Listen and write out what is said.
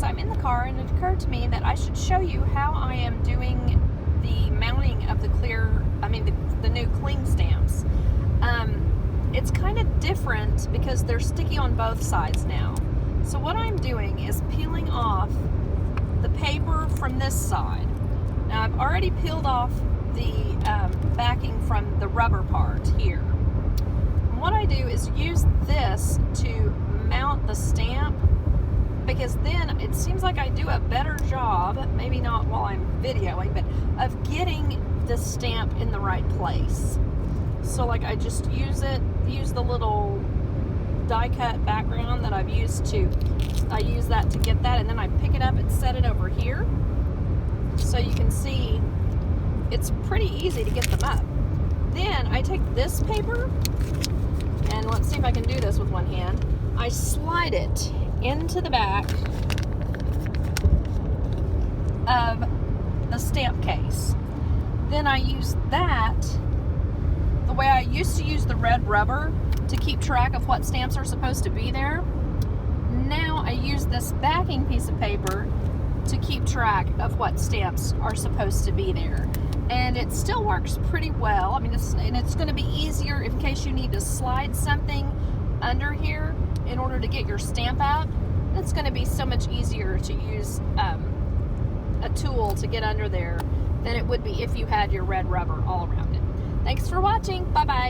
friends, I'm in the car and it occurred to me that I should show you how I am doing the mounting of the the new cling stamps. It's kind of different because they're sticky on both sides now. So what I'm doing is peeling off the paper from this side. Now I've already peeled off the backing from the rubber part here. And what I do is use this to mount the stamp, because then it seems like I do a better job, maybe not while I'm videoing, but of getting the stamp in the right place. So like I just use the little die cut background that I use that to get that, and then I pick it up and set it over here. So you can see it's pretty easy to get them up. Then I take this paper, and let's see if I can do this with one hand. I slide it into the back of the stamp case. Then I use that the way I used to use the red rubber to keep track of what stamps are supposed to be there. Now I use this backing piece of paper to keep track of what stamps are supposed to be there. And it still works pretty well. I mean, it's going to be easier in case you need to slide something under here in order to get your stamp out. It's going to be so much easier to use a tool to get under there than it would be if you had your red rubber all around it. Thanks for watching. Bye-bye.